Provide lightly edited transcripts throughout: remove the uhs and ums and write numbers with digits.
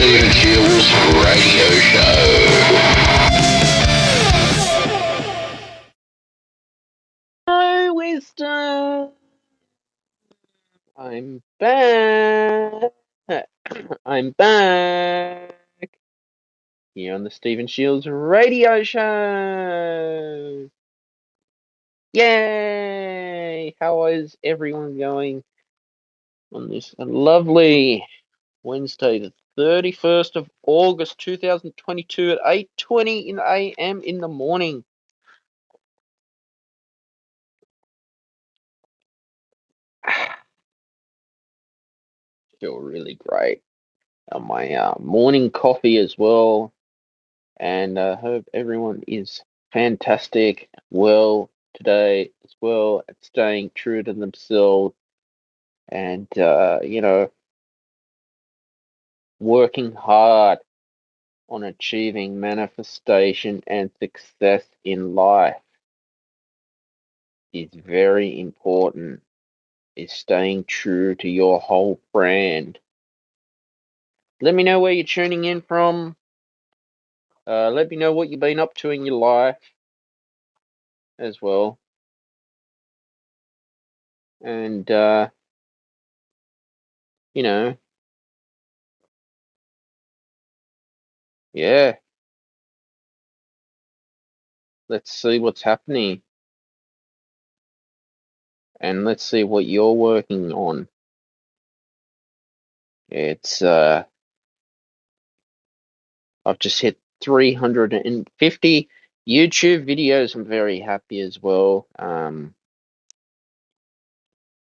Stephen Shields Radio Show. Hello, Wisdom. I'm back. I'm back here on the Stephen Shields Radio Show. Yay! How is everyone going on this lovely Wednesday, the 31st of August 2022 at 8:20 in the AM in the morning? Feel really great on my morning coffee as well, and I hope everyone is fantastic, well today as well, and staying true to themselves, and working hard on achieving manifestation and success in life is very important. Is staying true to your whole brand. Let me know where you're tuning in from. Let me know what you've been up to in your life as well. And, yeah, let's see what's happening. And let's see what you're working on. It's, I've just hit 350 YouTube videos. I'm very happy as well. I'm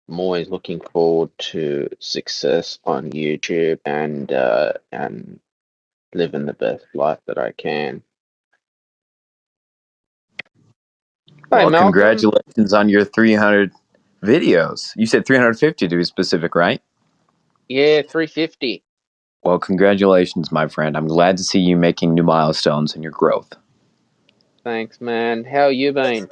always looking forward to success on YouTube and living the best life that I can. Hi, Well, Malcolm. congratulations on your 300 videos. You said 350 to be specific, right? Yeah, 350. Well, congratulations, my friend. I'm glad to see you making new milestones in your growth. Thanks, man. How you been?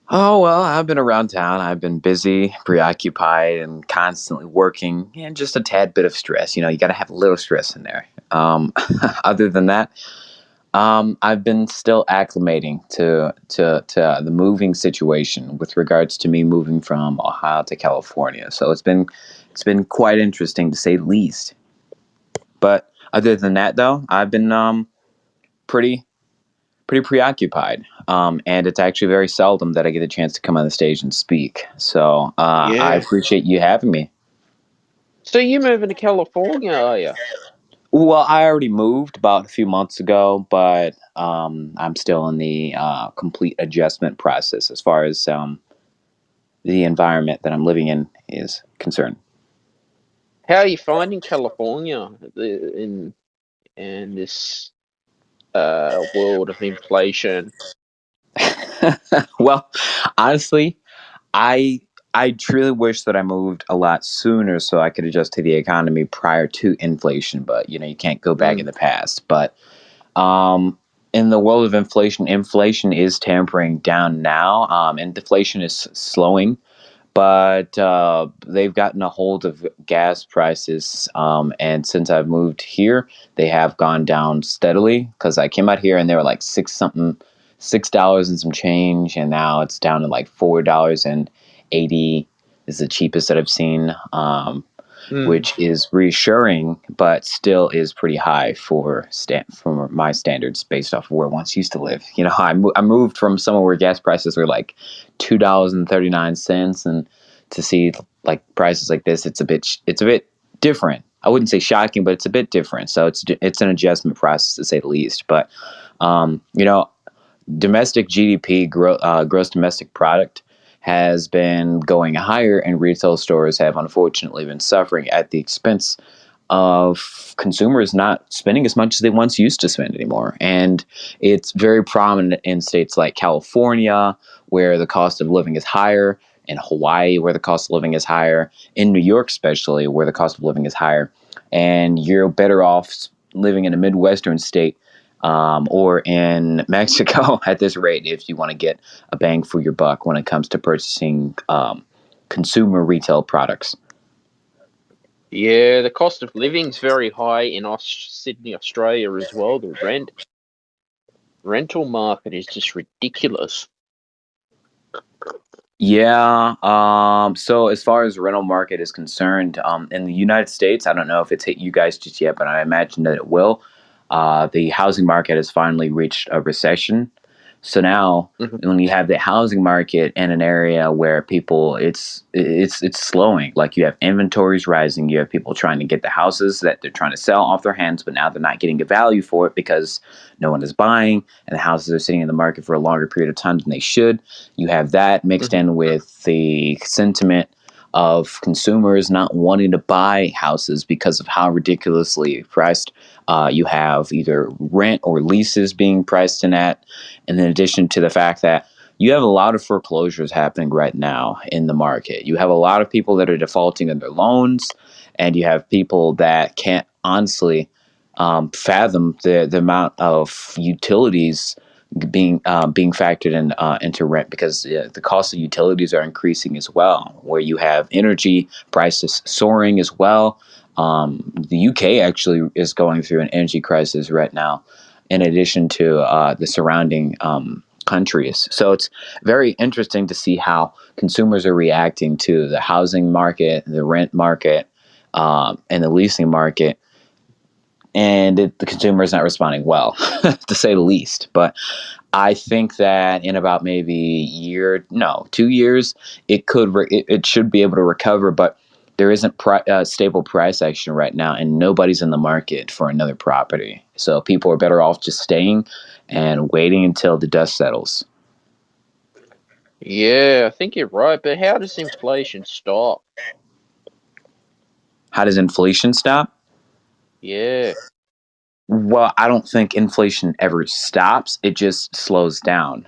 Oh, well, I've been around town. I've been busy, preoccupied, and constantly working, and just a tad bit of stress. You got to have a little stress in there. Other than that, I've been still acclimating to the moving situation with regards to me moving from Ohio to California. So it's been quite interesting to say the least. But other than that, though, I've been pretty preoccupied, and it's actually very seldom that I get a chance to come on the stage and speak. So I Yeah. appreciate you having me. So you moving to California, are you? Well, I already moved about a few months ago, but I'm still in the complete adjustment process as far as the environment that I'm living in is concerned. How are you finding California in this world of inflation? Well, honestly, I I truly wish that I moved a lot sooner so I could adjust to the economy prior to inflation. But you can't go back in the past. But um, in the world of inflation, inflation is tempering down now, and deflation is slowing. But they've gotten a hold of gas prices, and since I've moved here, they have gone down steadily. Because I came out here and they were like $6 and some change, and now it's down to like $4.80 is the cheapest that I've seen, which is reassuring, but still is pretty high for my standards based off of where I once used to live. I moved from somewhere where gas prices were like $2.39, and to see like prices like this, it's a bit different. I wouldn't say shocking, but it's a bit different. So it's an adjustment process to say the least. But um, you know, domestic GDP, gross domestic product, has been going higher, and retail stores have unfortunately been suffering at the expense of consumers not spending as much as they once used to spend anymore. And it's very prominent in states like California, where the cost of living is higher, in Hawaii, where the cost of living is higher, in New York, especially, where the cost of living is higher. And you're better off living in a Midwestern state, or in Mexico at this rate if you want to get a bang for your buck when it comes to purchasing consumer retail products. Yeah, the cost of living's very high in Sydney, Australia as well. The rental market is just ridiculous. Yeah. So as far as rental market is concerned, in the United States, I don't know if it's hit you guys just yet, but I imagine that it will. The housing market has finally reached a recession. So now, Mhm. when you have the housing market in an area where people, it's slowing. Like you have inventories rising, you have people trying to get the houses that they're trying to sell off their hands, but now they're not getting a value for it because no one is buying, and the houses are sitting in the market for a longer period of time than they should. You have that mixed Mhm. in with the sentiment of consumers not wanting to buy houses because of how ridiculously priced. You have either rent or leases being priced in at, and in addition to the fact that you have a lot of foreclosures happening right now in the market. You have a lot of people that are defaulting on their loans, and you have people that can't honestly fathom the amount of utilities being factored in into rent, because the cost of utilities are increasing as well. Where you have energy prices soaring as well. The UK actually is going through an energy crisis right now, in addition to the surrounding countries. So it's very interesting to see how consumers are reacting to the housing market, the rent market, and the leasing market, and the consumer is not responding well, to say the least. But I think that in about maybe year, no, 2 years, it should be able to recover. But there isn't stable price action right now, and nobody's in the market for another property. So people are better off just staying and waiting until the dust settles. Yeah, I think you're right. But how does inflation stop? How does inflation stop? Yeah. Well, I don't think inflation ever stops. It just slows down.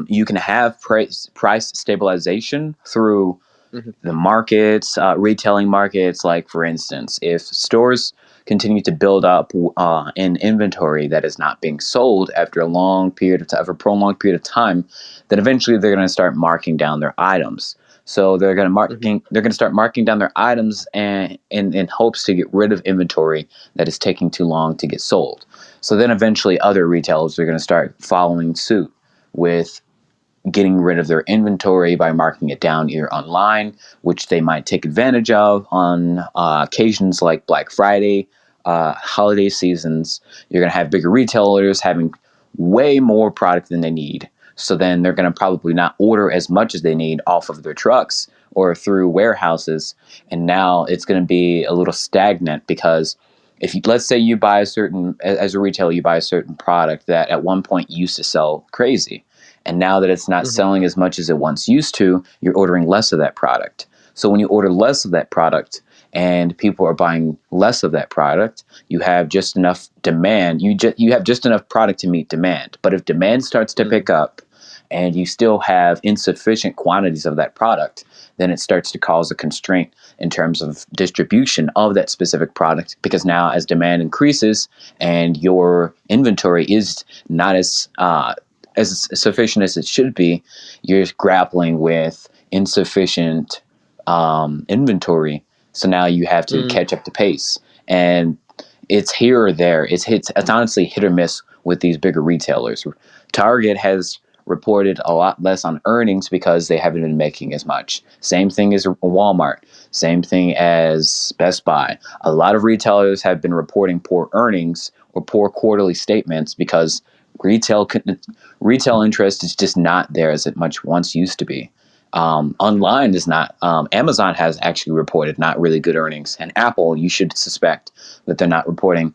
You can have price stabilization through Mhm. the markets, retailing markets. Like, for instance, if stores continue to build up an inventory that is not being sold after a long period of time, for a prolonged period of time, then eventually they're going to start marking down their items. So Mhm. they're going to start marking down their items, and in hopes to get rid of inventory that is taking too long to get sold. So then eventually other retailers are going to start following suit with getting rid of their inventory by marking it down either online, which they might take advantage of on occasions like Black Friday, holiday seasons. You're going to have bigger retailers having way more product than they need. So then they're going to probably not order as much as they need off of their trucks or through warehouses. And now it's going to be a little stagnant, because if you, let's say you buy a certain, as a retailer, you buy a certain product that at one point used to sell crazy, and now that it's not Mhm. selling as much as it once used to, you're ordering less of that product. So when you order less of that product and people are buying less of that product, you have just enough demand. You have just enough product to meet demand. But if demand starts to pick Mhm. up and you still have insufficient quantities of that product, then it starts to cause a constraint in terms of distribution of that specific product, because now as demand increases and your inventory is not as sufficient as it should be, you're grappling with insufficient inventory. So now you have to Mm. catch up the pace, and it's here or there. It's honestly hit or miss with these bigger retailers. Target has reported a lot less on earnings because they haven't been making as much. Same thing as Walmart. Same thing as Best Buy. A lot of retailers have been reporting poor earnings or poor quarterly statements because retail retail interest is just not there as it much once used to be. Online is not. Amazon has actually reported not really good earnings, and Apple, you should suspect that they're not reporting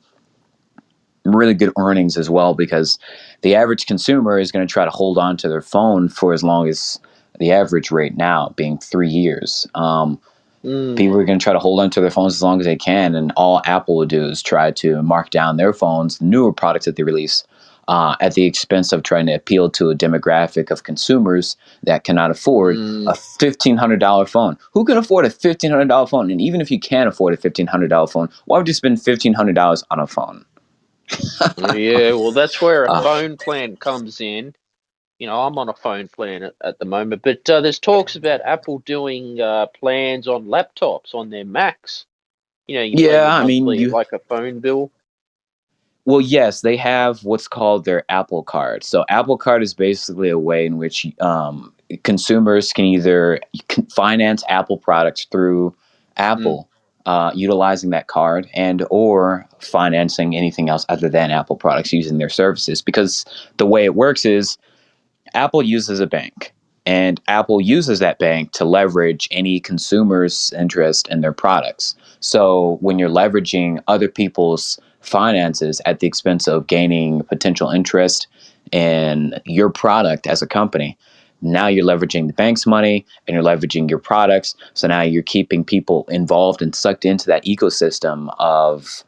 really good earnings as well, because the average consumer is going to try to hold on to their phone for as long as the average rate now being 3 years. Mm. People are going to try to hold on to their phones as long as they can, and all Apple will do is try to mark down their phones, the newer products that they release, at the expense of trying to appeal to a demographic of consumers that cannot afford Mm. a $1,500 phone. Who can afford a $1,500 phone? And even if you can afford a $1,500 phone, why would you spend $1,500 on a phone? Yeah, well, that's where a Uh, phone plan comes in. I'm on a phone plan at the moment, but there's talks about Apple doing plans on laptops on their Macs. You pay Yeah, your I mean, monthly, like a phone bill. well, yes, they have what's called their Apple Card. So, Apple Card is basically a way in which consumers can either finance Apple products through Mm, Apple, utilizing that card, and or financing anything else other than Apple products using their services. Because the way it works is Apple uses a bank, and Apple uses that bank to leverage any consumer's interest in their products. So when you're leveraging other people's finances at the expense of gaining potential interest in your product as a company, now you're leveraging the bank's money and you're leveraging your products. So now you're keeping people involved and sucked into that ecosystem of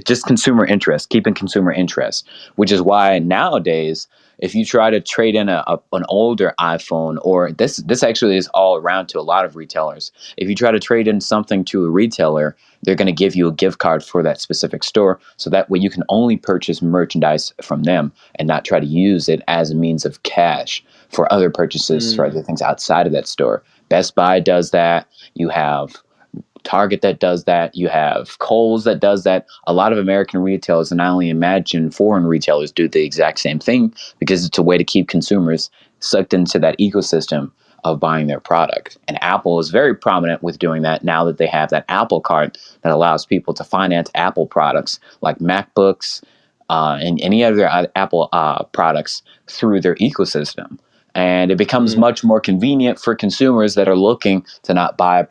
just consumer interest, keeping consumer interest, which is why nowadays if you try to trade in an older iPhone, or this actually is all around to a lot of retailers. If you try to trade in something to a retailer, they're going to give you a gift card for that specific store, so that way you can only purchase merchandise from them and not try to use it as a means of cash for other purchases for mm, other things outside of that store. Best Buy does that. You have Target that does that. You have Kohl's that does that. A lot of American retailers, and I only imagine foreign retailers, do the exact same thing because it's a way to keep consumers sucked into that ecosystem of buying their product. And Apple is very prominent with doing that now that they have that Apple Card that allows people to finance Apple products like MacBooks and any other Apple products through their ecosystem. And it becomes mm. much more convenient for consumers that are looking to not buy a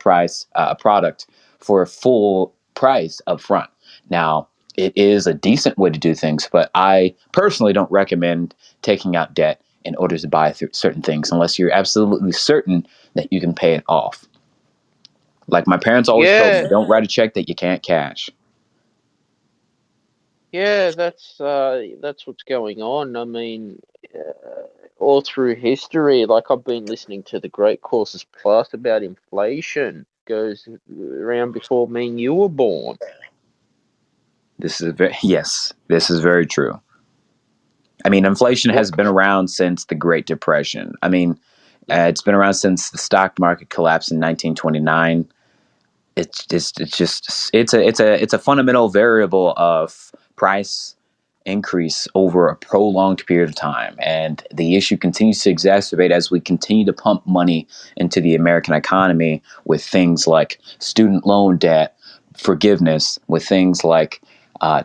product for a full price up front. Now, it is a decent way to do things, but I personally don't recommend taking out debt in order to buy certain things unless you're absolutely certain that you can pay it off. Like my parents always told me, Yeah, don't write a check that you can't cash. yeah, that's what's going on. I mean, all through history, like I've been listening to the Great Courses Plus about inflation, goes around before me and you were born. Yes, this is very true. I mean, inflation What? has been around since the Great Depression. I mean, it's been around since the stock market collapsed in 1929. It's a fundamental variable of price increase over a prolonged period of time, and the issue continues to exacerbate as we continue to pump money into the American economy with things like student loan debt forgiveness, with things like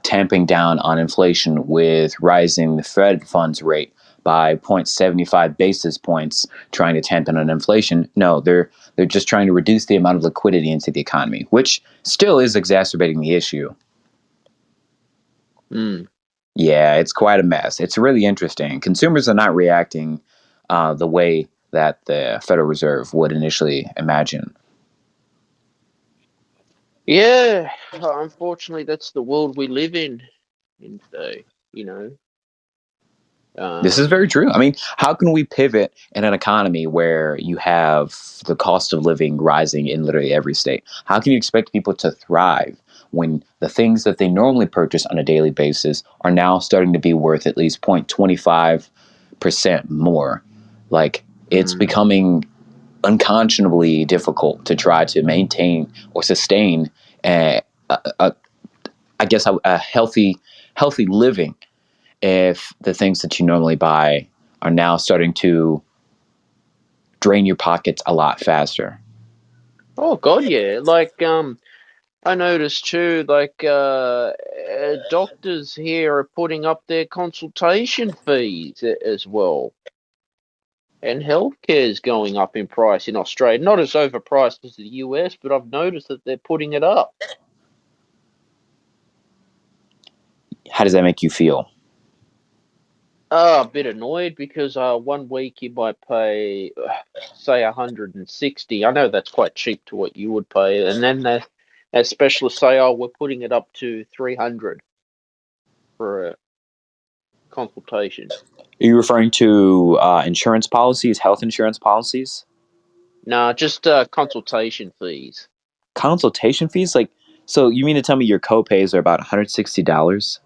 tamping down on inflation, with rising the Fed funds rate by 0.75 basis points, trying to tamp down on inflation. No, they're just trying to reduce the amount of liquidity into the economy, which still is exacerbating the issue. Mm. Yeah, it's quite a mess. It's really interesting. Consumers are not reacting the way that the Federal Reserve would initially imagine. Yeah, unfortunately, that's the world we live in today. You know, This is um, very true. I mean, how can we pivot in an economy where you have the cost of living rising in literally every state? How can you expect people to thrive when the things that they normally purchase on a daily basis are now starting to be worth at least 0.25% more? Like, it's mm. becoming unconscionably difficult to try to maintain or sustain a I guess a healthy living if the things that you normally buy are now starting to drain your pockets a lot faster. Oh God, yeah. Like, I noticed too. Like, doctors here are putting up their consultation fees as well, and healthcare is going up in price in Australia. Not as overpriced as the US, but I've noticed that they're putting it up. How does that make you feel? A bit annoyed because one week you might pay, say, 160. I know that's quite cheap to what you would pay, and then as specialists say, oh, we're putting it up to 300 for a consultation. Are you referring to insurance policies, health insurance policies, Nah, just consultation fees. consultation fees? Like, so you mean to tell me your copays are about $160?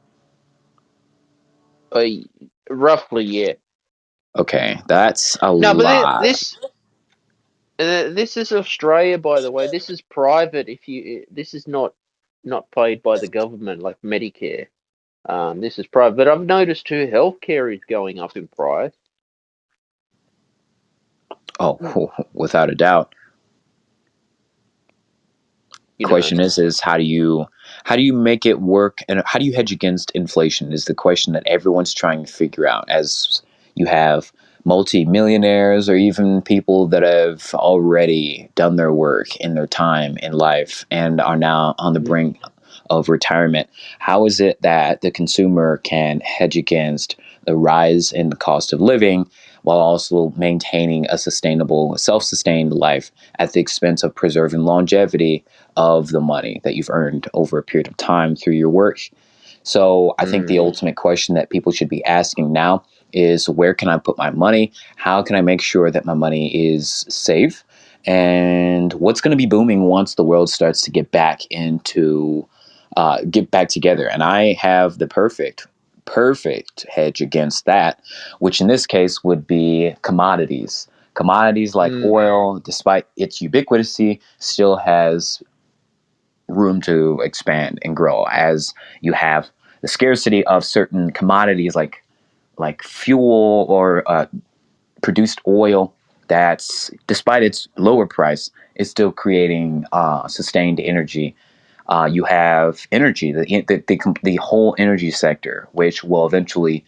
Uh, Roughly, yeah. Okay, that's a No, but lot. This is Australia, by the way. This is private. This is not paid by the government like Medicare. This is private. But I've noticed too, healthcare is going up in price. Oh, without a doubt. Question is how do you make it work, and how do you hedge against inflation is the question that everyone's trying to figure out, as you have multi-millionaires or even people that have already done their work in their time in life and are now on the brink of retirement. How is it that the consumer can hedge against the rise in the cost of living while also maintaining a sustainable, self-sustained life at the expense of preserving longevity of the money that you've earned over a period of time through your work? So I think the ultimate question that people should be asking now is, where can I put my money? How can I make sure that my money is safe? And what's going to be booming once the world starts to get back together? And I have the perfect hedge against that, which in this case would be commodities. Commodities like oil, despite its ubiquity, still has room to expand and grow, as you have the scarcity of certain commodities like fuel or produced oil that's, despite its lower price, is still creating sustained energy. You have energy, the whole energy sector, which will eventually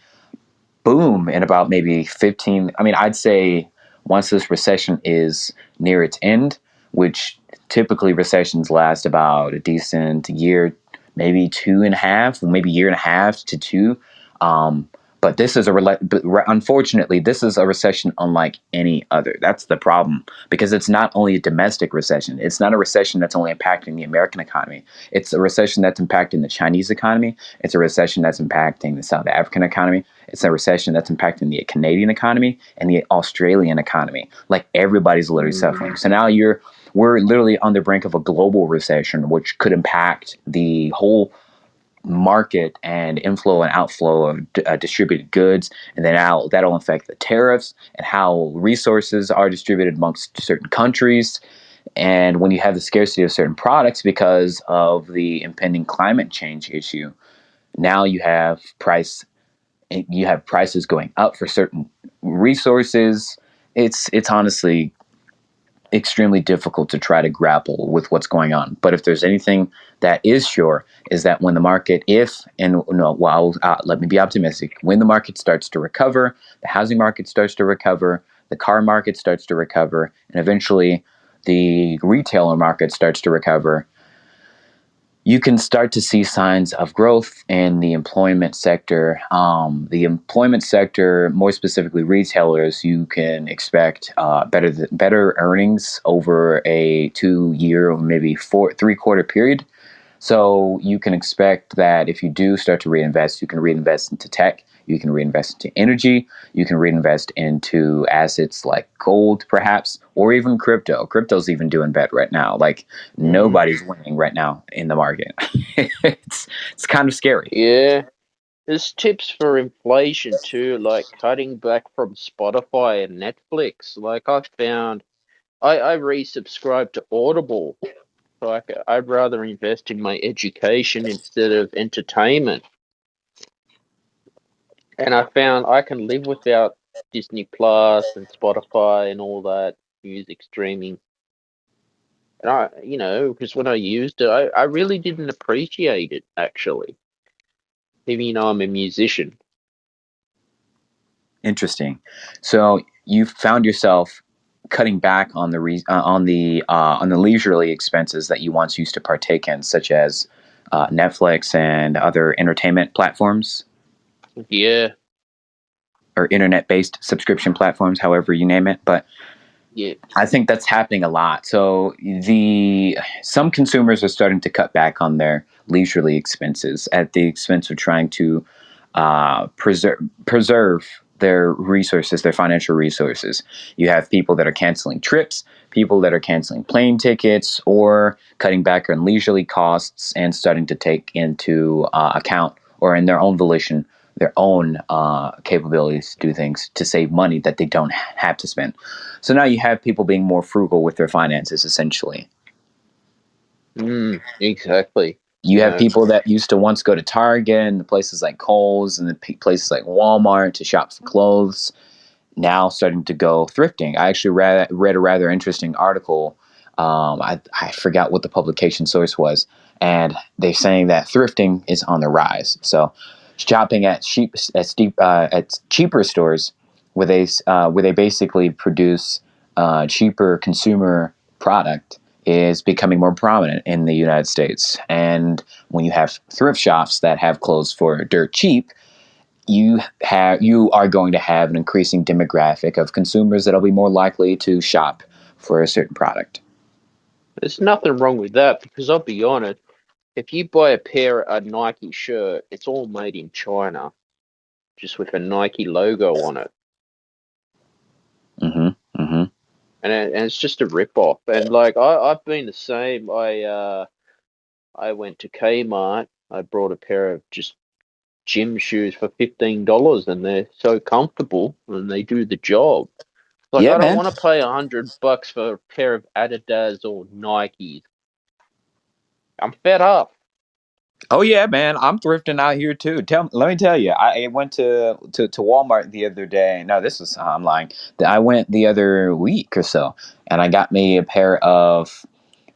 boom in about maybe 15. I mean, I'd say once this recession is near its end, which typically recessions last about a decent year, maybe 2.5, maybe year and a half to two. But this is unfortunately, this is a recession unlike any other. That's the problem, because it's not only a domestic recession. It's not a recession that's only impacting the American economy. It's a recession that's impacting the Chinese economy. It's a recession that's impacting the South African economy. It's a recession that's impacting the Canadian economy and the Australian economy. Like, everybody's literally suffering. So now we're literally on the brink of a global recession, which could impact the whole market and inflow and outflow of distributed goods, and then that'll affect the tariffs and how resources are distributed amongst certain countries. And when you have the scarcity of certain products because of the impending climate change issue, now you have prices going up for certain resources. It's honestly extremely difficult to try to grapple with what's going on. But if there's anything that is sure, is that when the market, let me be optimistic, when the market starts to recover, the housing market starts to recover, the car market starts to recover, and eventually the retailer market starts to recover, you can start to see signs of growth in the employment sector. The employment sector, more specifically retailers, you can expect better earnings over a 2-year or maybe 3-quarter period. So you can expect that if you do start to reinvest, you can reinvest into tech, you can reinvest into energy, you can reinvest into assets like gold, perhaps, or even crypto. Crypto's even doing bad right now. Like, nobody's winning right now in the market. it's kind of scary. Yeah. There's tips for inflation too, like cutting back from Spotify and Netflix. Like, I resubscribed to Audible. So I'd rather invest in my education instead of entertainment. And I found I can live without Disney Plus and Spotify and all that music streaming. And because when I used it, I really didn't appreciate it, actually. Even though I'm a musician. Interesting. So you found yourself cutting back on the leisurely expenses that you once used to partake in, such as Netflix and other entertainment platforms. Yeah. Or internet-based subscription platforms, however you name it. But Yeah. I think that's happening a lot. So some consumers are starting to cut back on their leisurely expenses at the expense of trying to preserve their resources, their financial resources. You have people that are canceling trips, people that are canceling plane tickets, or cutting back on leisurely costs and starting to take into account, or in their own volition, their own capabilities to do things to save money that they don't have to spend. So now you have people being more frugal with their finances, essentially. Exactly. You have people that used to once go to Target and the places like Kohl's and the places like Walmart to shop for clothes, now starting to go thrifting. I actually read a rather interesting article. I forgot what the publication source was, and they're saying that thrifting is on the rise. So, shopping at at cheaper stores where they basically produce cheaper consumer product is becoming more prominent in the United States. And when you have thrift shops that have clothes for dirt cheap, you are going to have an increasing demographic of consumers that'll be more likely to shop for a certain product. There's nothing wrong with that, because I'll be honest, if you buy a Nike shirt, it's all made in China, just with a Nike logo on it. Mm-hmm. Mm-hmm. And it's just a rip-off. And like I've been the same. I went to Kmart. I brought a pair of just gym shoes for $15, and they're so comfortable and they do the job. Like, Yeah, I don't man. want to pay $100 for a pair of Adidas or Nikes. I'm fed up. Oh yeah, man. I'm thrifting out here too. Let me tell you. I went to Walmart the other day. No, this is I'm lying. I went the other week or so, and I got me a pair of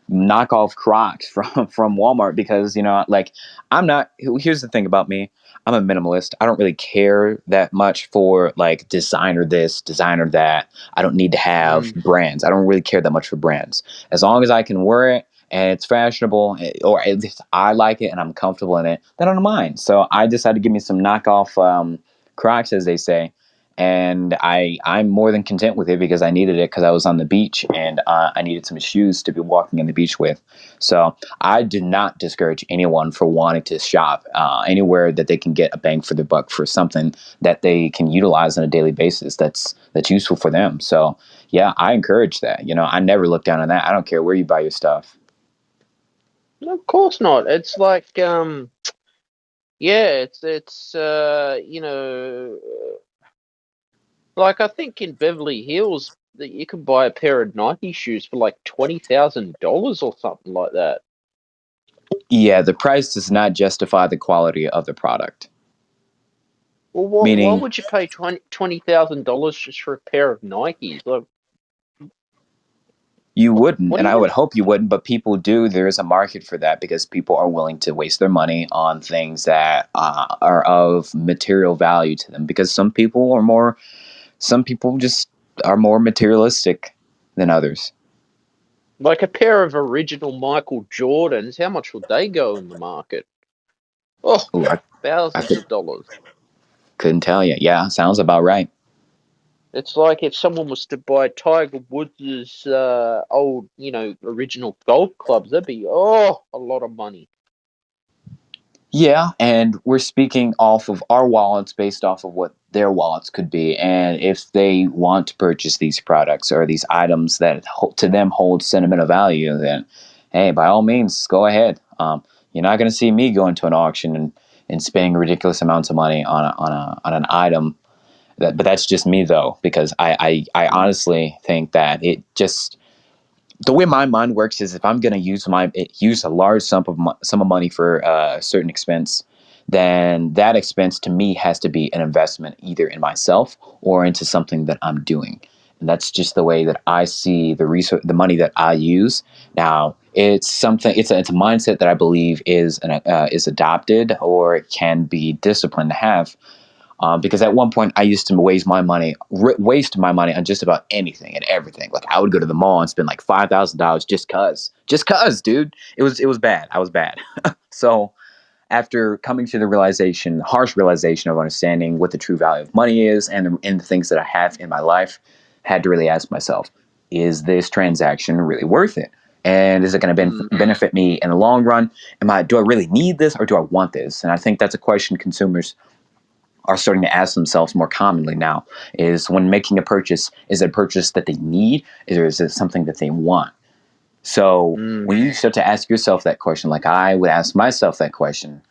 knockoff Crocs from Walmart because like I'm not. Here's the thing about me. I'm a minimalist. I don't really care that much for like designer this, designer that. I don't need to have Mm. brands. I don't really care that much for brands. As long as I can wear it and it's fashionable, or at least I like it and I'm comfortable in it, then I don't mind. So I decided to give me some knockoff Crocs, as they say, and I'm more than content with it because I needed it because I was on the beach and I needed some shoes to be walking on the beach with. So I do not discourage anyone for wanting to shop anywhere that they can get a bang for their buck for something that they can utilize on a daily basis that's useful for them. So yeah, I encourage that. I never look down on that. I don't care where you buy your stuff. No, of course not. It's like, yeah, it's like I think in Beverly Hills that you can buy a pair of Nike shoes for like $20,000 or something like that. Yeah, the price does not justify the quality of the product. Well, why Meaning would you pay $20,000 just for a pair of Nikes? Like, you wouldn't, what do and I you? would hope you wouldn't, but people do. There is a market for that because people are willing to waste their money on things that are of material value to them. Because some people just are more materialistic than others. Like a pair of original Michael Jordans, how much would they go in the market? Oh, Ooh, I thousands of dollars. couldn't tell you. Yeah, sounds about right. It's like if someone was to buy Tiger Woods' old, original golf clubs, that'd be a lot of money. Yeah, and we're speaking off of our wallets based off of what their wallets could be. And if they want to purchase these products or these items that to them hold sentimental value, then hey, by all means, go ahead. You're not going to see me going to an auction and spending ridiculous amounts of money on an item. But that's just me, though, because I honestly think that it just the way my mind works is if I'm going to use a large sum of money for a certain expense, then that expense to me has to be an investment either in myself or into something that I'm doing. And that's just the way that I see the money that I use. Now, it's a mindset that I believe is adopted or can be disciplined to have. Because at one point I used to waste my money on just about anything and everything. Like I would go to the mall and spend like $5,000 just cause, dude. It was bad. I was bad. So after coming to the harsh realization of understanding what the true value of money is and the things that I have in my life, had to really ask myself, is this transaction really worth it? And is it going to Mm, benefit me in the long run? Do I really need this or do I want this? And I think that's a question consumers are starting to ask themselves more commonly now is when making a purchase, is it a purchase that they need or is it something that they want? So mm, when you start to ask yourself that question, like I would ask myself that question,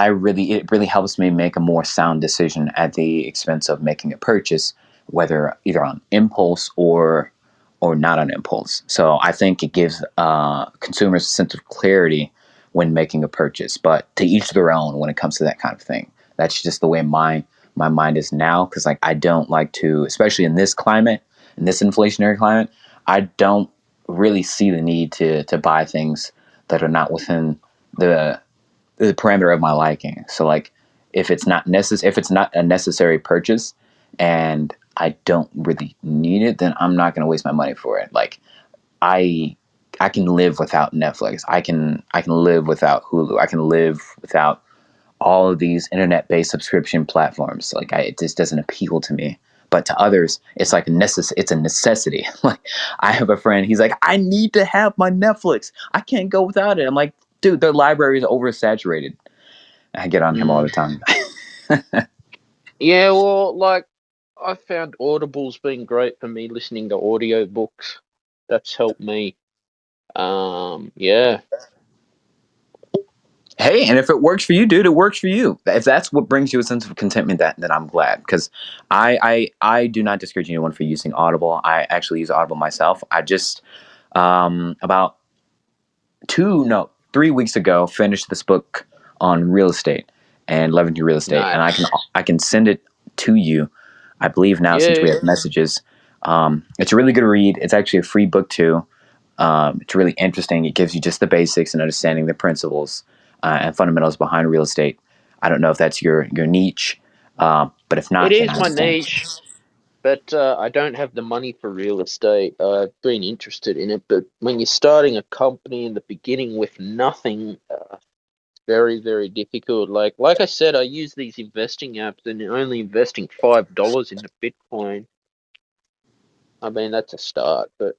it really helps me make a more sound decision at the expense of making a purchase, whether either on impulse or not on impulse. So I think it gives consumers a sense of clarity when making a purchase. But to each their own when it comes to that kind of thing. That's just the way my mind is now. Because like I don't like to, especially in this climate, in this inflationary climate, I don't really see the need to buy things that are not within the parameter of my liking. So like if it's not a necessary purchase and I don't really need it, then I'm not going to waste my money for it. Like I can live without Netflix. I can live without Hulu. I can live without all of these internet-based subscription platforms. Like it just doesn't appeal to me. But to others, it's like it's a necessity. Like I have a friend, he's like, I need to have my Netflix. I can't go without it. I'm like, dude, their library is oversaturated. I get on him all the time. Yeah, well, like I found Audible's been great for me listening to audiobooks. That's helped me. Yeah. Hey, and if it works for you, dude, it works for you. If that's what brings you a sense of contentment, then I'm glad. Because I do not discourage anyone for using Audible. I actually use Audible myself. I just about 3 weeks ago finished this book on real estate and leveraging real estate, and Nice. I can send it to you. I believe now since we Yeah. have messages, it's a really good read. It's actually a free book too. It's really interesting. It gives you just the basics and understanding the principles and fundamentals behind real estate. I don't know if that's your niche, but if It not, then I is my understand. niche, but I don't have the money for real estate. I've been interested in it, but when you're starting a company in the beginning with nothing, very, very difficult. Like I said, I use these investing apps and only investing $5 into Bitcoin. I mean, that's a start, but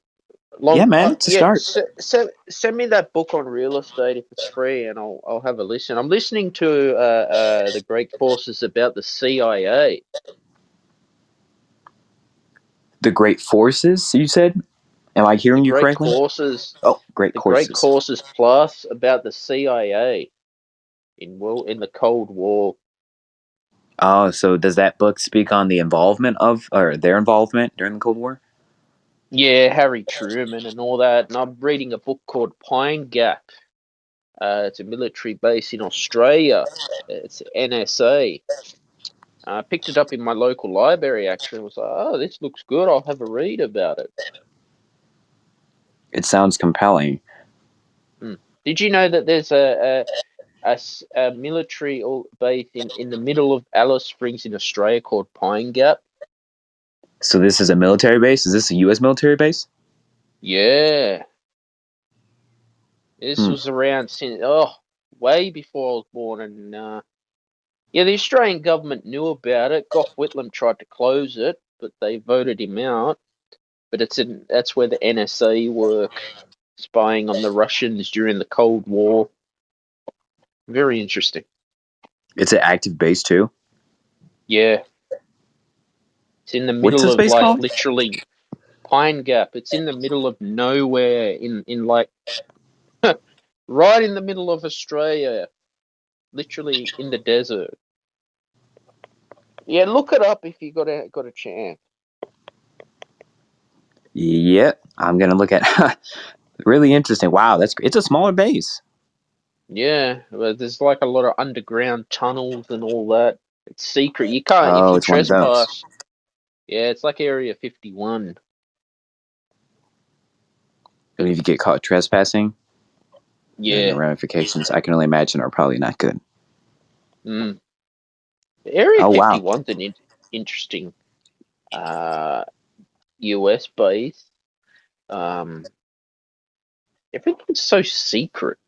Yeah, man, it's a yeah. start. Send me that book on real estate if it's free, and I'll have a listen. I'm listening to the great courses about the CIA. The great forces, you said? Am I The hearing you great correctly? courses, Oh, great the great courses. courses plus about the CIA in the Cold War. Oh, so does that book speak on the involvement of, or their involvement during the Cold War? Yeah, Harry Truman and all that. And I'm reading a book called Pine Gap. It's a military base in Australia. It's NSA. I picked it up in my local library actually. I was like, oh, this looks good. I'll have a read about it. It sounds compelling. Hmm. Did you know that there's a military base in the middle of Alice Springs in Australia called Pine Gap? So this is a military base? Is this a U.S. military base? Yeah, this Hmm. was around since way before I was born, and yeah, the Australian government knew about it. Gough Whitlam tried to close it, but they voted him out. But that's where the NSA work, spying on the Russians during the Cold War. Very interesting. It's an active base too. Yeah, it's in the What's middle this of base like called? literally Pine Gap. It's in the middle of nowhere in like right in the middle of Australia, literally in the desert. Yeah, look it up if you got a chance. Yep, I'm gonna look at. Really interesting. Wow, it's a smaller base. Yeah, but there's like a lot of underground tunnels and all that. It's secret. You can't if Oh, you it's one of those. trespass. Yeah, it's like Area 51. And if you get caught trespassing, then the Yeah. ramifications I can only imagine are probably not good. Mm. Area Oh wow. 51's an interesting uh US base. Um, everything's so secret.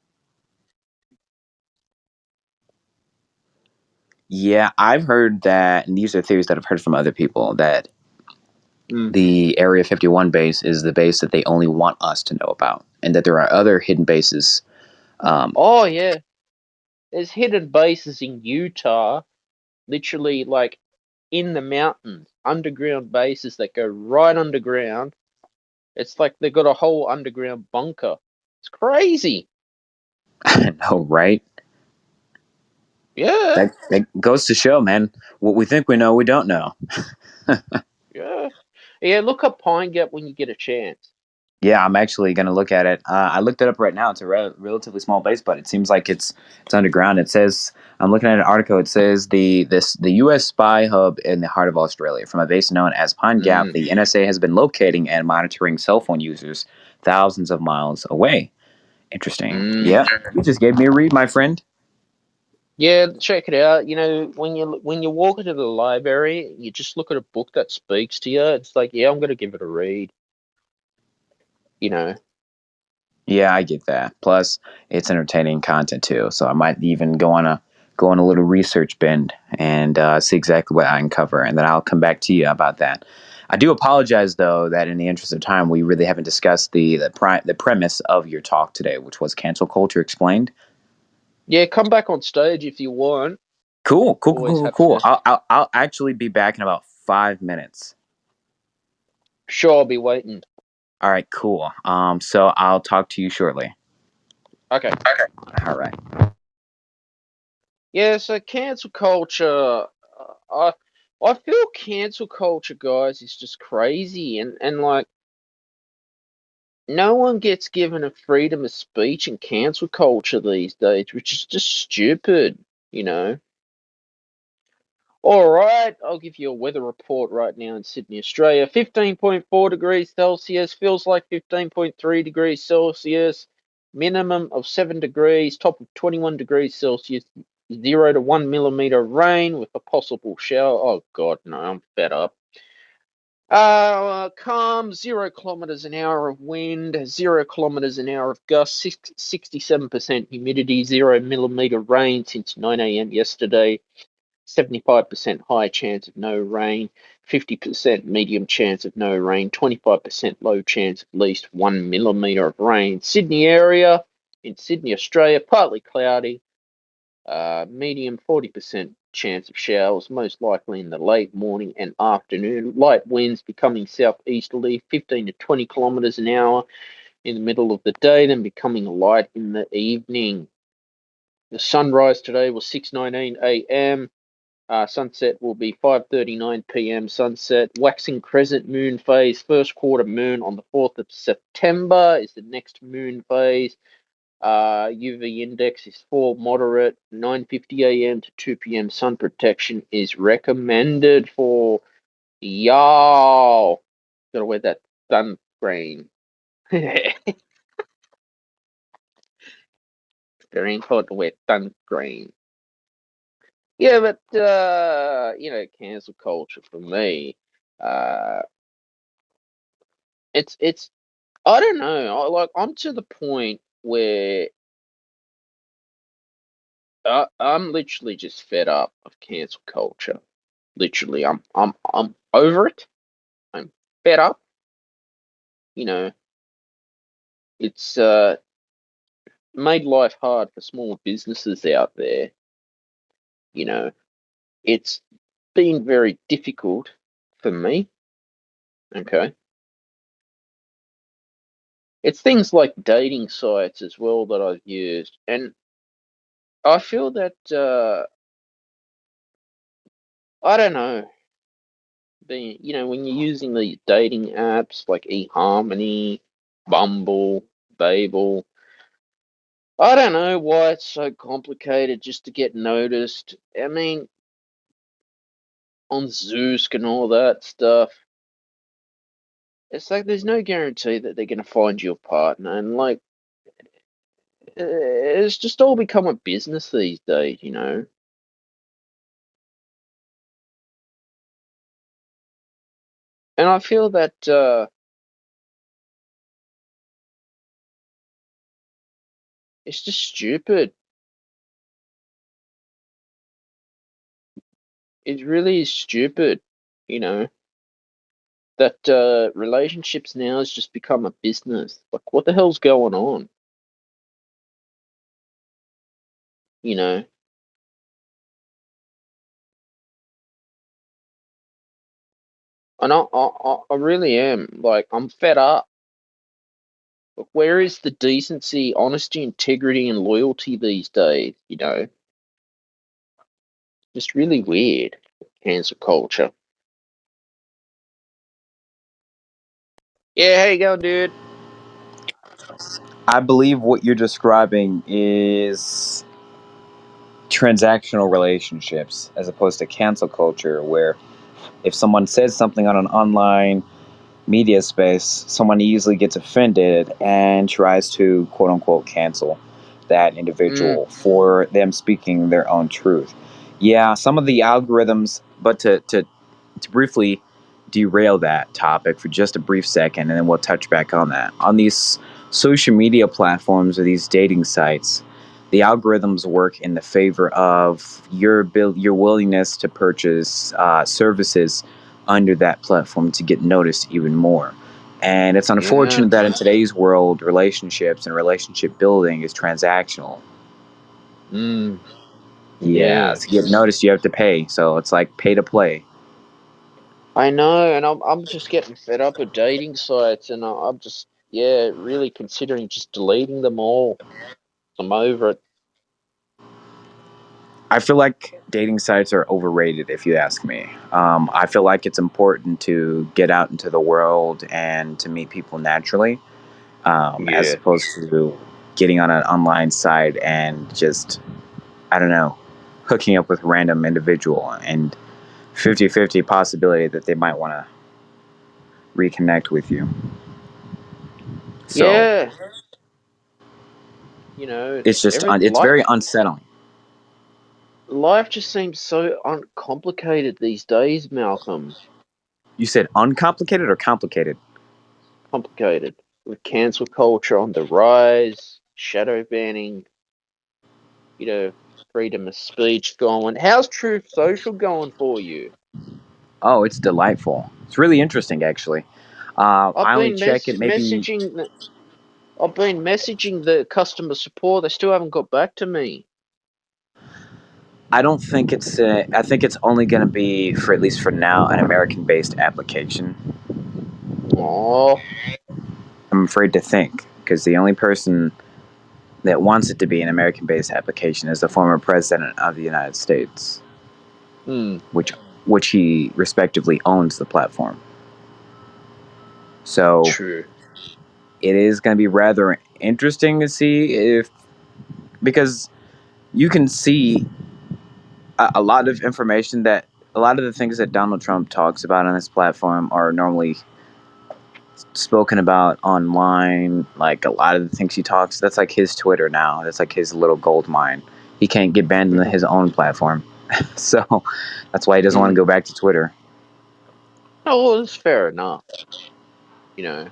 Yeah, I've heard that, and these are theories that I've heard from other people, that Mm. the Area 51 base is the base that they only want us to know about, and that there are other hidden bases. Oh yeah, there's hidden bases in Utah, literally like in the mountains, underground bases that go right underground. It's like they've got a whole underground bunker. It's crazy. I know, right? Yeah. That goes to show, man. What we think we know, we don't know. Yeah. Yeah, look up Pine Gap when you get a chance. Yeah, I'm actually going to look at it. I looked it up right now. It's a relatively small base, but it seems like it's underground. It says, I'm looking at an article. It says the U.S. spy hub in the heart of Australia, from a base known as Pine Gap, the NSA has been locating and monitoring cell phone users thousands of miles away. Interesting. Yeah, you just gave me a read, my friend. Yeah, check it out. You know, when you walk into the library, you just look at a book that speaks to you. It's like, yeah, I'm gonna give it a read. You know. Yeah, I get that. Plus, it's entertaining content too, so I might even go on a little research bend and see exactly what I uncover, and then I'll come back to you about that. I do apologize though that in the interest of time, we really haven't discussed the premise of your talk today, which was cancel culture explained. Yeah, come back on stage if you want. Cool. Always happy to. I'll actually be back in about 5 minutes. Sure, I'll be waiting. All right, cool. So I'll talk to you shortly. Okay. All right. Yeah, so cancel culture. I feel cancel culture, guys, is just crazy, and like no one gets given a freedom of speech in cancel culture these days, which is just stupid, you know. All right, I'll give you a weather report right now in Sydney, Australia. 15.4 degrees Celsius, feels like 15.3 degrees Celsius, minimum of 7 degrees, top of 21 degrees Celsius, 0 to 1 millimeter rain with a possible shower. Oh, God, no, I'm fed up. Calm, 0 kilometers an hour of wind, 0 kilometers an hour of gust, 67% humidity, 0 millimeter rain since 9 a.m. yesterday. 75% high chance of no rain, 50% medium chance of no rain, 25% low chance of at least 1 millimeter of rain. Sydney area, in Sydney, Australia, partly cloudy, medium 40% chance of showers, most likely in the late morning and afternoon. Light winds becoming southeasterly, 15 to 20 kilometers an hour in the middle of the day, then becoming light in the evening. The sunrise today was 6:19 a.m. Sunset will be 5:39 p.m. Sunset. Waxing crescent moon phase. First quarter moon on the 4th of September is the next moon phase. UV index is 4 moderate. 9:50 a.m. to 2 p.m. sun protection is recommended for y'all. Gotta wear that sunscreen. Very important to wear sunscreen. Yeah, but you know, cancel culture for me. Uh, it's I don't know. I'm to the point where I'm literally just fed up of cancel culture. Literally, I'm over it. I'm fed up. You know, it's made life hard for small businesses out there. You know, it's been very difficult for me. Okay, it's things like dating sites as well that I've used, and I feel that I don't know. You know, when you're using these dating apps like eHarmony, Bumble, Babel, I don't know why it's so complicated just to get noticed. I mean, on Zoosk and all that stuff, it's like there's no guarantee that they're going to find you a partner, and like it's just all become a business these days, you know. And I feel that it's just stupid. It really is stupid, you know. That relationships now has just become a business. Like, what the hell's going on? You know, and I really am. Like, I'm fed up. Like, where is the decency, honesty, integrity, and loyalty these days? You know, Just really weird. Cancel culture. Yeah, how you going, dude? I believe what you're describing is transactional relationships as opposed to cancel culture, where if someone says something on an online media space, someone easily gets offended and tries to quote unquote cancel that Mm, individual for them speaking their own truth. Yeah, some of the algorithms, but to briefly derail that topic for just a brief second, and then we'll touch back on that. On these social media platforms or these dating sites, the algorithms work in the favor of your willingness to purchase services under that platform to get noticed even more. And it's yeah. unfortunate that in today's world, relationships and relationship building is transactional. Mm, Yeah, yeah. to get noticed, you have to pay. So it's like pay to play. I know, and I'm just getting fed up with dating sites, and I'm just really considering just deleting them all. I'm over it. I feel like dating sites are overrated, if you ask me. I feel like it's important to get out into the world and to meet people naturally, as Yeah. opposed to getting on an online site and just, I don't know, hooking up with a random individual and 50-50 possibility that they might want to reconnect with you. So Yeah. You know, it's just, every it's life very unsettling. life just seems so uncomplicated these days, Malcolm. You said uncomplicated or complicated? Complicated. With cancel culture on the rise, shadow banning, freedom of speech going. How's Truth Social going for you? Oh, it's delightful. It's really interesting, actually. I've I only been check it maybe. I've been messaging the customer support. They still haven't got back to me. I don't think it's. I think it's only going to be, for at least for now, an American-based application. Oh, I'm afraid to think, because the only person that wants it to be an American-based application is the former president of the United States, hmm, which he respectively owns the platform. So true. it is going to be rather interesting to see if, because you can see a lot of information that a lot of the things that Donald Trump talks about on this platform are normally spoken about online. Like a lot of the things he talks, that's like his Twitter now. That's like his little gold mine. He can't get banned on his own platform, so that's why he doesn't want to Hmm. go back to Twitter. Oh, well, that's fair enough. You know,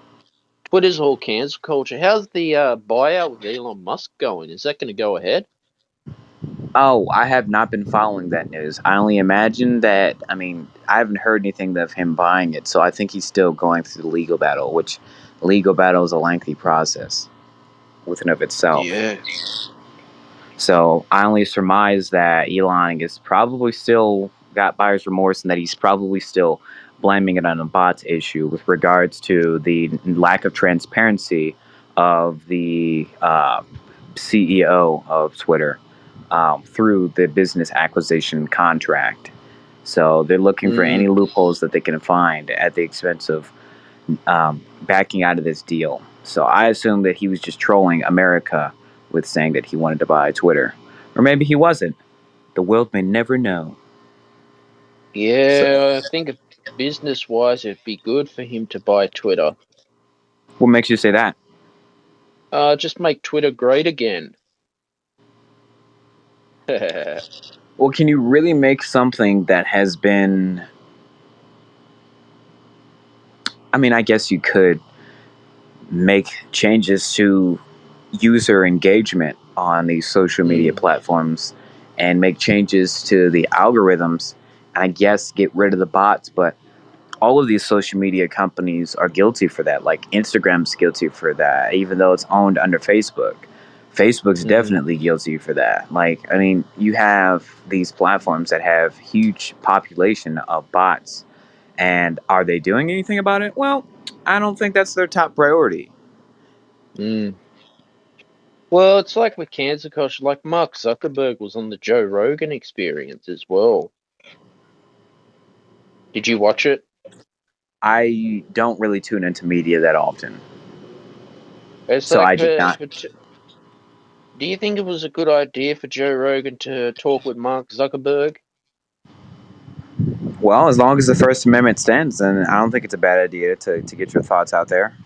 Twitter's all cancel culture. How's the buyout with Elon Musk going? Is that going to go ahead? Oh, I have not been following that news. I only imagine that. I mean, I haven't heard anything of him buying it, so I think he's still going through the legal battle. Which legal battle is a lengthy process within of itself. Yeah. So I only surmise that Elon is probably still got buyer's remorse and that he's probably still blaming it on a bots issue with regards to the lack of transparency of the CEO of Twitter through the business acquisition contract. So they're looking for any Mm, loopholes that they can find at the expense of backing out of this deal. So I assume that he was just trolling America with saying that he wanted to buy Twitter. Or maybe he wasn't. The world may never know. So, yeah, I think business wise, it'd be good for him to buy Twitter. what makes you say that? Just make Twitter great again. Well, can you really make something that has been. I mean, I guess you could make changes to user engagement on these social media Mm, platforms and make changes to the algorithms and I guess get rid of the bots, but all of these social media companies are guilty for that. Like Instagram's guilty for that, even though it's owned under Facebook. Facebook's mm, definitely guilty for that. Like, I mean, you have these platforms that have huge population of bots, and are they doing anything about it? Well, I don't think that's their top priority. mm. Well, it's like with cancer culture, like Mark Zuckerberg was on the Joe Rogan Experience as well. Did you watch it? I don't really tune into media that often, It's so like I did not. do you think it was a good idea for Joe Rogan to talk with Mark Zuckerberg? Well, as long as the First Amendment stands, then I don't think it's a bad idea to get your thoughts out there.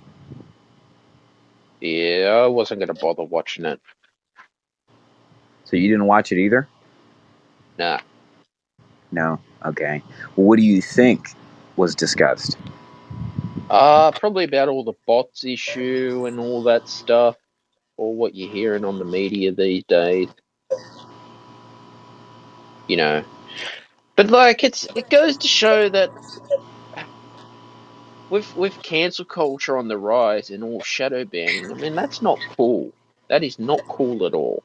Yeah, I wasn't gonna bother watching it. So you didn't watch it either? Nah. No. Okay. Well, what do you think was discussed? Probably about all the bots issue and all that stuff, or what you're hearing on the media these days, you know. But like it goes to show that with cancel culture on the rise and all shadow banning, I mean that's not cool. That is not cool at all.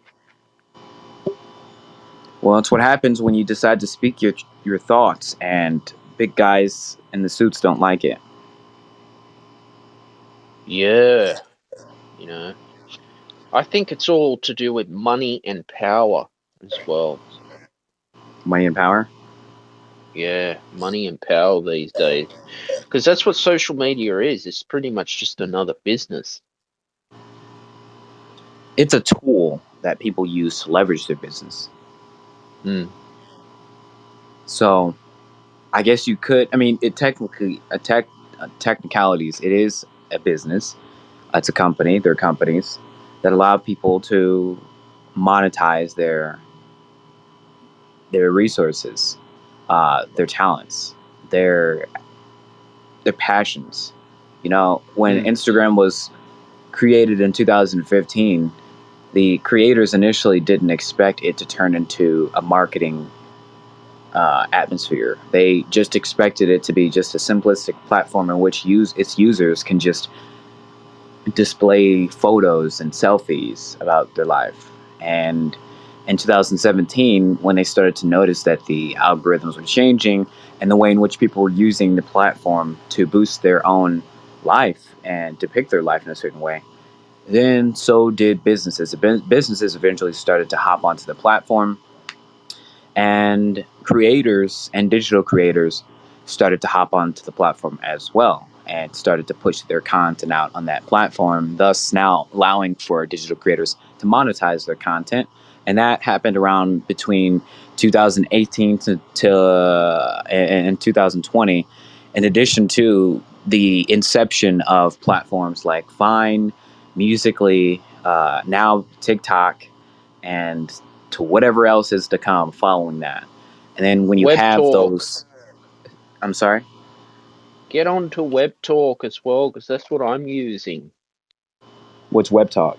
Well, it's what happens when you decide to speak your thoughts, and big guys in the suits don't like it. Yeah, you know. I think it's all to do with money and power as well. Money and power. Yeah, money and power these days. Because that's what social media is. It's pretty much just another business. It's a tool that people use to leverage their business. Mm. So I guess you could. I mean, it technically technicalities. It is a business. It's a company. They're companies that allow people to monetize their resources, their talents, their their passions. You know, when Mm. Instagram was created in 2015, the creators initially didn't expect it to turn into a marketing atmosphere. They just expected it to be just a simplistic platform in which its users can just display photos and selfies about their life. And in 2017, when they started to notice that the algorithms were changing and the way in which people were using the platform to boost their own life and depict their life in a certain way, then so did businesses. Businesses eventually started to hop onto the platform, and creators and digital creators started to hop onto the platform as well and started to push their content out on that platform, thus now allowing for digital creators to monetize their content. And that happened around between 2018 and 2020, in addition to the inception of platforms like Vine, Musically, now TikTok, and to whatever else is to come following that. And then when you Web have talk. those, I'm sorry, Get on to Web Talk as well, because that's what I'm using. what's Webtalk?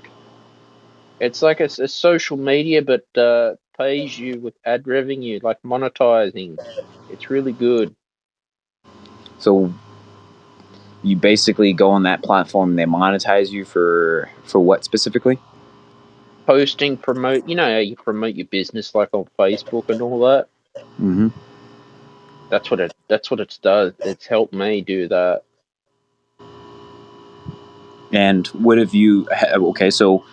It's like a social media, but pays you with ad revenue, like monetizing. It's really good. So you basically go on that platform and they monetize you for what specifically? Posting, promote. You know how you promote your business, like on Facebook and all that. Mm-hmm. That's what it does. It's helped me do that. And what have you? Okay, so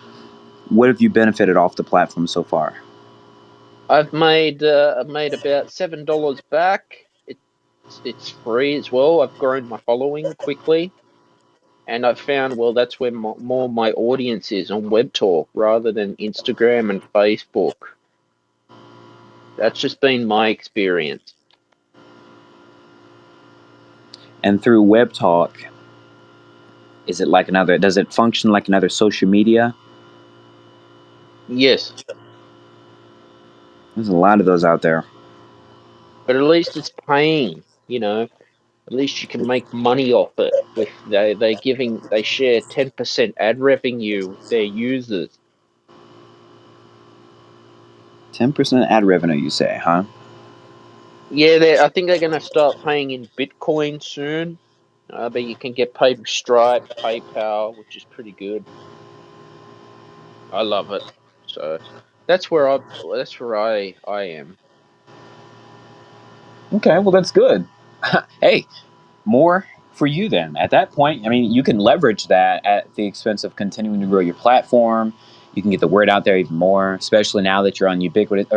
what have you benefited off the platform so far? I've made about $7 back. It's free as well. I've grown my following quickly, and I've found, well, that's where more my audience is on Web Talk rather than Instagram and Facebook. That's just been my experience. And through Webtalk, is it like another? Does it function like another social media? Yes, There's a lot of those out there. but at least it's paying. At least you can make money off it. With they share 10% ad revenue with their users. 10% ad revenue, you say, huh? Yeah, I think they're going to start paying in Bitcoin soon. But you can get paid with Stripe, PayPal, which is pretty good. I love it. So that's where I am. Okay, well that's good. Hey, more for you then. At that point, I mean, you can leverage that at the expense of continuing to grow your platform. You can get the word out there even more, especially now that you're on ubiquitous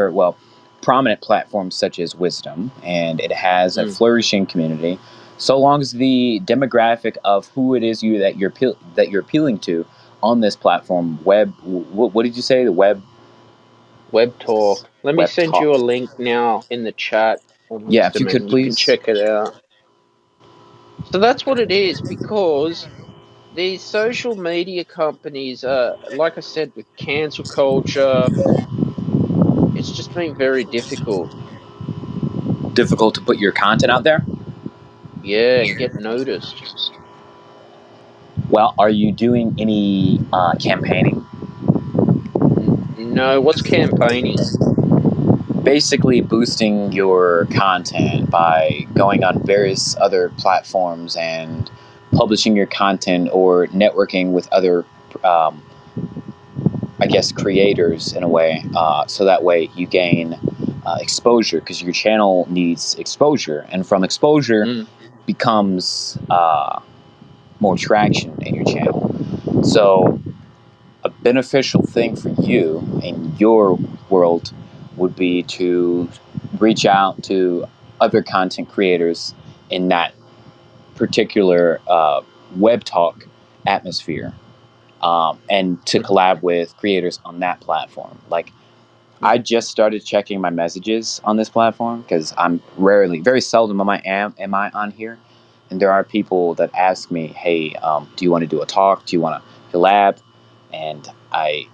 prominent platforms such as Wisdom, and it has a flourishing community. So long as the demographic of who it is that you're appealing to on this platform, what did you say? The Webtalk. Let me web send you talk. a link now in the chat on Yeah, if you Wisdom, could and you can please. check it out. So that's what it is, because these social media companies, like I said, with cancel culture, it's just been very difficult. Difficult to put your content out there. Yeah, and get noticed. Well, are you doing any campaigning? No, what's campaigning? Basically boosting your content by going on various other platforms and publishing your content or networking with other um, creators in a way, so that way you gain exposure, because your channel needs exposure, and from exposure becomes more traction in your channel. So a beneficial thing for you in your world would be to reach out to other content creators in that particular web talk atmosphere, and to collab with creators on that platform. Like, I just started checking my messages on this platform because I'm very seldom am I on here, and there are people that ask me, "Hey, do you want to do a talk? Do you want to collab?" And I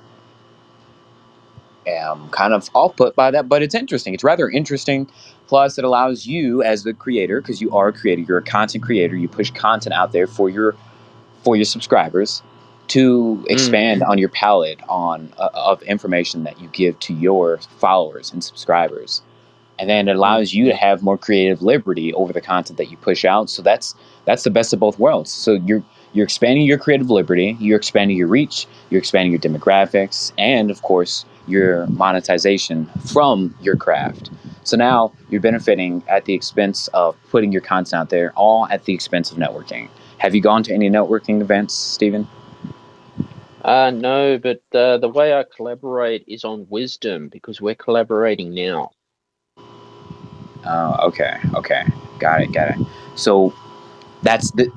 am kind of off put by that, but it's interesting. It's rather interesting. Plus, it allows you as the creator, because you are a creator, you're a content creator, you push content out there for your subscribers, to expand on your palette of information that you give to your followers and subscribers. And then it allows you to have more creative liberty over the content that you push out. So that's the best of both worlds. So you're expanding your creative liberty, you're expanding your reach, you're expanding your demographics, and of course your monetization from your craft. So now you're benefiting at the expense of putting your content out there, all at the expense of networking. Have you gone to any networking events, Stephen? No, but the way I collaborate is on Wisdom, because we're collaborating now. Oh, okay, got it. So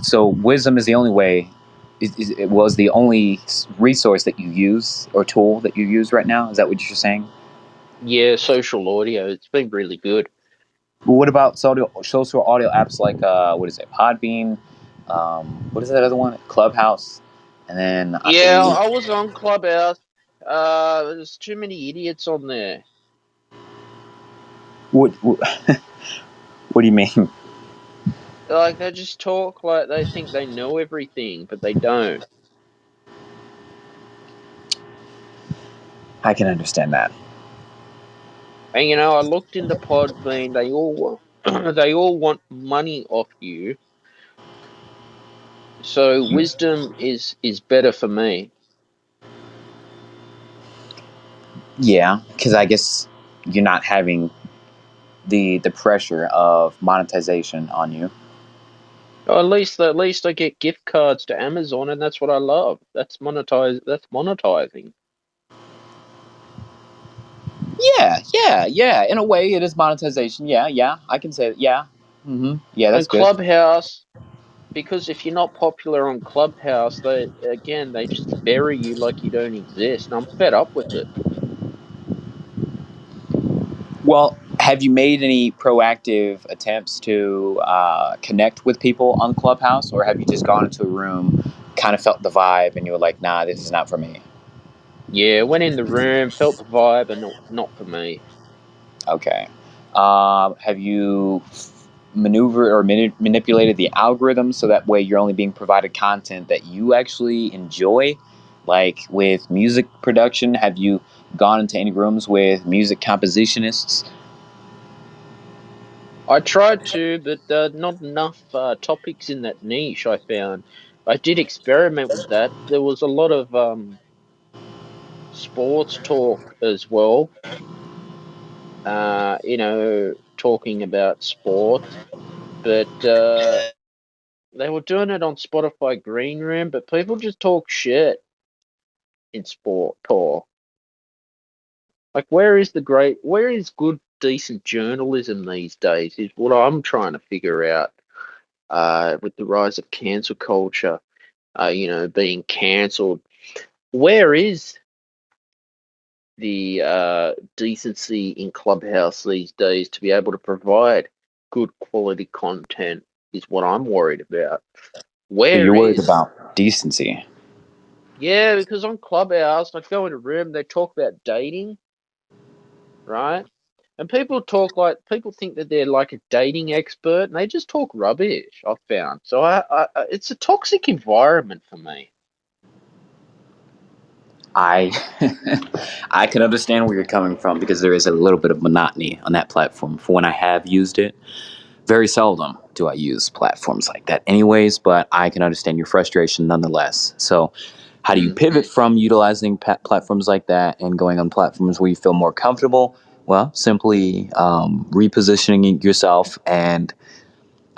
so Wisdom is the only way. It was the only resource that you use or tool that you use right now. Is that what you're saying? Yeah, social audio. It's been really good. Well, what about social audio apps like what is it, Podbean? What is that other one? Clubhouse, and then I Yeah, believe. I was on Clubhouse. There's too many idiots on there. What what do you mean? Like, they just talk like they think they know everything, but they don't. I can understand that. And I looked into Podbean. They all want, they all want money off you. So Wisdom is better for me. Yeah, because I guess you're not having the pressure of monetization on you. Or at least I get gift cards to Amazon, and that's what I love. That's monetize. That's monetizing. Yeah. In a way, it is monetization. Yeah. I can say that. Yeah. Yeah, that's And good. Clubhouse, because if you're not popular on Clubhouse, they just bury you like you don't exist. And I'm fed up with it. Well, have you made any proactive attempts to connect with people on Clubhouse, or have you just gone into a room, kind of felt the vibe, and you were like, "Nah, this is not for me." Yeah, went in the room, felt the vibe, and not for me. Okay. Have you maneuvered or manipulated the algorithm so that way you're only being provided content that you actually enjoy? Like with music production, have you gone into any rooms with music compositionists? I tried to, but not enough topics in that niche, I found. I did experiment with that. There was a lot of sports talk as well. Talking about sport, but they were doing it on Spotify Green Room, but people just talk shit. in sport, or like where is good, decent journalism these days? Is what I'm trying to figure out. With the rise of cancel culture, being cancelled, where is the decency in Clubhouse these days to be able to provide good quality content? Is what I'm worried about. So Where you're worried is about decency. Yeah, because on Clubhouse, I go in a room, they talk about dating, right? And people think that they're like a dating expert, and they just talk rubbish. I've found so it's a toxic environment for me. I I can understand where you're coming from because there is a little bit of monotony on that platform. For when I have used it, very seldom do I use platforms like that, anyways. But I can understand your frustration nonetheless. So, how do you Mm. pivot from utilizing platforms like that and going on platforms where you feel more comfortable? Well, simply repositioning yourself and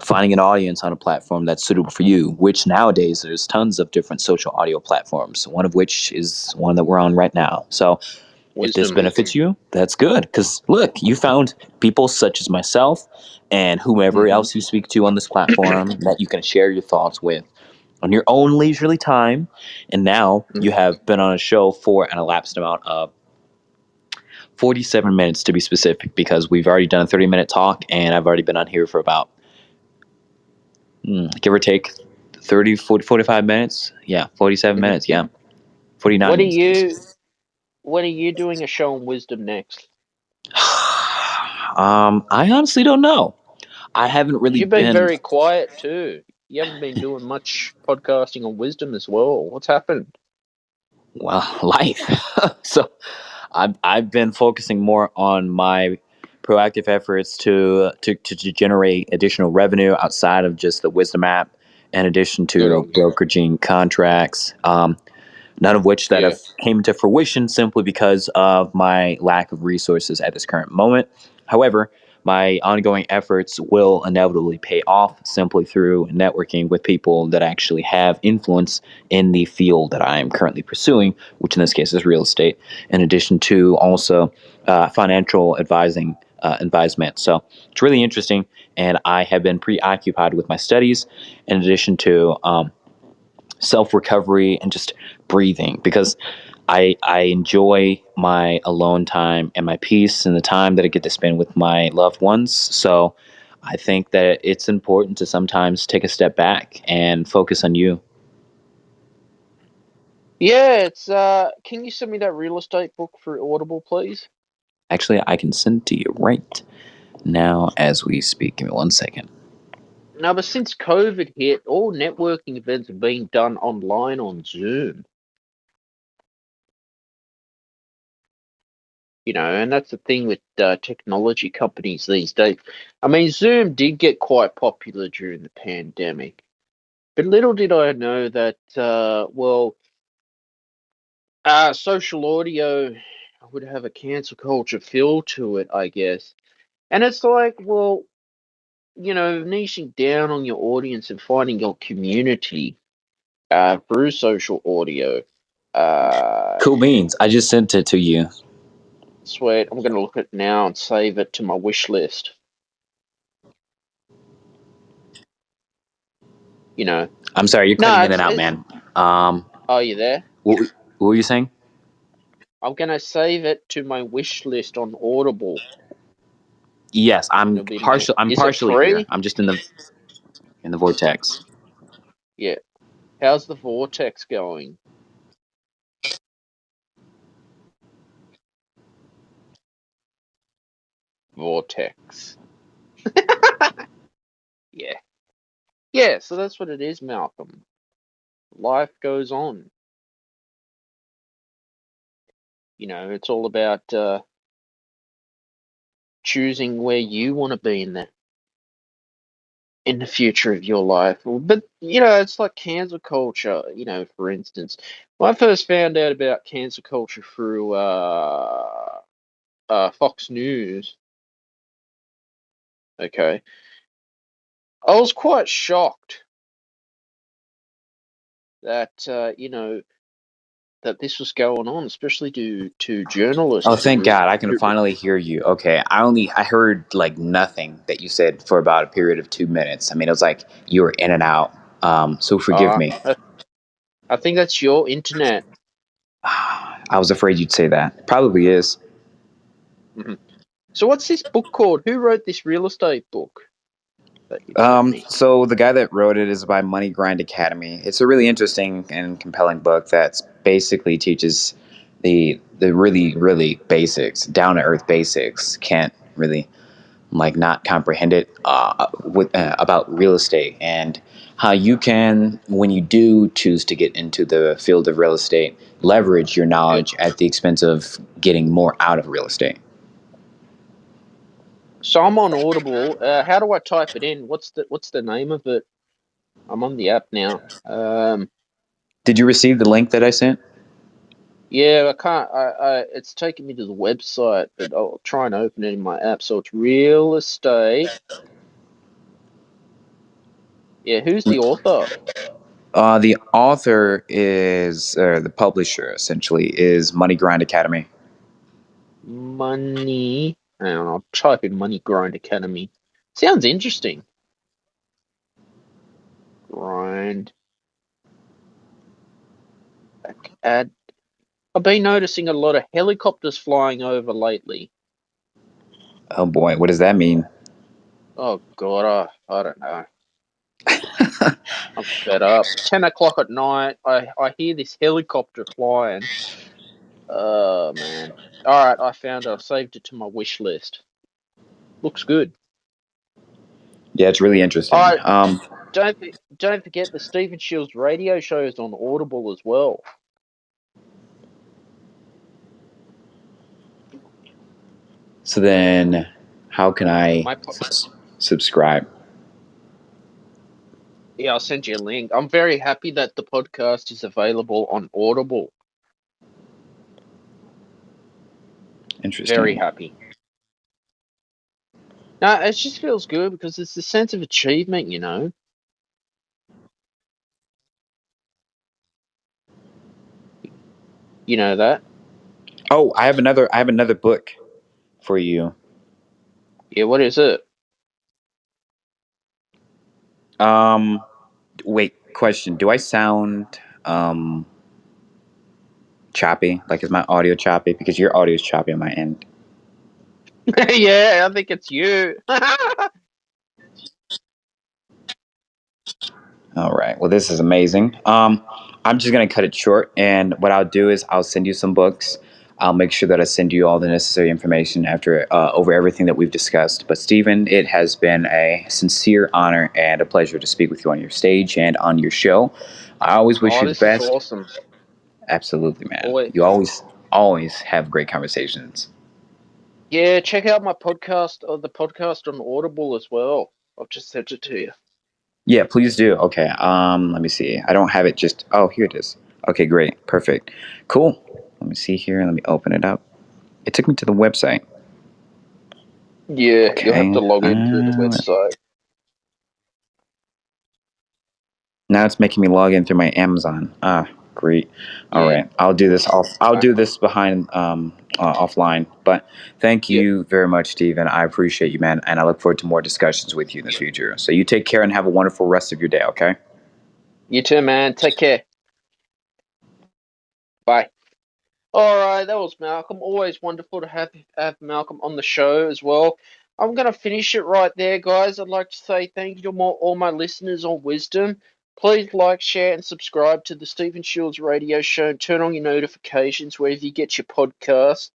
finding an audience on a platform that's suitable for you, which nowadays there's tons of different social audio platforms, one of which is one that we're on right now. So if this Wisdom. benefits you, that's good. Because look, you found people such as myself and whomever Hmm. else you speak to on this platform that you can share your thoughts with on your own leisurely time. And now you have been on a show for an elapsed amount of 47 minutes to be specific, because we've already done a 30-minute talk and I've already been on here for about give or take 30, 40, 45 minutes. Yeah, 47 Hmm. minutes. Yeah, 49 What are minutes. you? When are you doing a show on wisdom next? I honestly don't know. I haven't really You've been been, very quiet too. You haven't been doing much podcasting on wisdom as well. What's happened? well, life. So I've been focusing more on my proactive efforts to generate additional revenue outside of just the Wisdom app, in addition Good to on you. brokeraging contracts. None of which that Yeah. have came to fruition simply because of my lack of resources at this current moment. However, my ongoing efforts will inevitably pay off simply through networking with people that actually have influence in the field that I am currently pursuing, which in this case is real estate, in addition to also financial advisement. So it's really interesting, and I have been preoccupied with my studies in addition to self recovery and just breathing, because I enjoy my alone time and my peace and the time that I get to spend with my loved ones. So I think that it's important to sometimes take a step back and focus on you. Yeah, it's can you send me that real estate book through Audible, please? Actually, I can send it to you right now as we speak. Give me 1 second. No, but since COVID hit, all networking events are being done online on Zoom. And that's the thing with technology companies these days. I mean, Zoom did get quite popular during the pandemic, but little did I know that, social audio would have a cancel culture feel to it, I guess. And it's like, well, niching down on your audience and finding your community through social audio. Uh, Cool beans. I just sent it to you. Sweet. I'm gonna look at it now and save it to my wish list. You know, I'm sorry, you're no, cutting in and out, it's. man. Um, Oh, you there? what were you saying? I'm gonna save it to my wish list on Audible. Yes, I'm It'll be my. partial. I'm Is it partially here. free? I'm just in the vortex. Yeah. How's the vortex going? Vortex. Yeah. Yeah. So that's what it is, Malcolm. Life goes on. It's all about choosing where you want to be in the future of your life. But it's like cancel culture. For instance, when I first found out about cancel culture through Fox News, okay, I was quite shocked that that this was going on, especially to journalists. Oh, thank God! I can finally hear you. Okay, I heard like nothing that you said for about a period of 2 minutes. I mean, it was like you were in and out. So forgive me. I think that's your internet. I was afraid you'd say that. Probably is. Mm-hmm. So what's this book called? Who wrote this real estate book that you sent me? So the guy that wrote it is by Money Grind Academy. It's a really interesting and compelling book that basically teaches the really basics, down to earth basics. Can't really like not comprehend it about real estate and how you can, when you do choose to get into the field of real estate, leverage your Yeah. knowledge at the expense of getting more out of real estate. So I'm on Audible. How do I type it in? What's the name of it? I'm on the app now. Did you receive the link that I sent? Yeah, I can't. It's taking me to the website, but I'll try and open it in my app. So it's real estate. Yeah, who's the author? The author is, or the publisher essentially, is Money Grind Academy. Money. Hang on, I'll type in Money Grind Academy. Sounds interesting. Grind. Ad. I've been noticing a lot of helicopters flying over lately. Oh boy, what does that mean? Oh God, I don't know. I'm fed up. 10 o'clock at night, I hear this helicopter flying. Oh man. All right, I found it. I saved it to my wish list. Looks good. Yeah, it's really All interesting. right, don't forget the Stephen Shields radio show is on Audible as well. So then, how can I subscribe? Yeah, I'll send you a link. I'm very happy that the podcast is available on Audible. Very Interesting. happy. No, it just feels good because it's a sense of achievement, you know. You know that? Oh, I have another book for you. Yeah, what is it? Um, Wait, question. Do I sound choppy? Like, is my audio choppy? Because your audio is choppy on my end. Yeah, I think it's you. All right. Well, this is amazing. I'm just gonna cut it short, and what I'll do is I'll send you some books. I'll make sure that I send you all the necessary information after over everything that we've discussed. But Stephen, it has been a sincere honor and a pleasure to speak with you on your stage and on your show. I always wish Oh, you the this is best. awesome. Absolutely, man. Always. You always have great conversations. Yeah, check out my podcast, the podcast on Audible as well. I've just sent it to you. Yeah, please do. Okay. Let me see. I don't have it just. Oh, here it is. Okay, great. Perfect. Cool. Let me see here. Let me open it up. It took me to the website. Yeah, you'll have Okay. to log in through the website. Now it's making me log in through my Amazon. Ah, great. All Yeah. right. I'll do this. I'll Uh, do this behind offline. But thank yeah. you very much, Steven. I appreciate you, man, and I look forward to more discussions with you in the future. So you take care and have a wonderful rest of your day. Okay. You too, man. Take care. Bye. All right, that was Malcolm. Always wonderful to have Malcolm on the show as well. I'm going to finish it right there, guys. I'd like to say thank you to all my listeners on Wisdom. Please like, share, and subscribe to the Stephen Shields Radio Show and turn on your notifications wherever you get your podcast.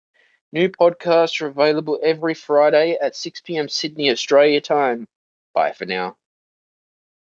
New podcasts are available every Friday at 6 p.m. Sydney, Australia time. Bye for now.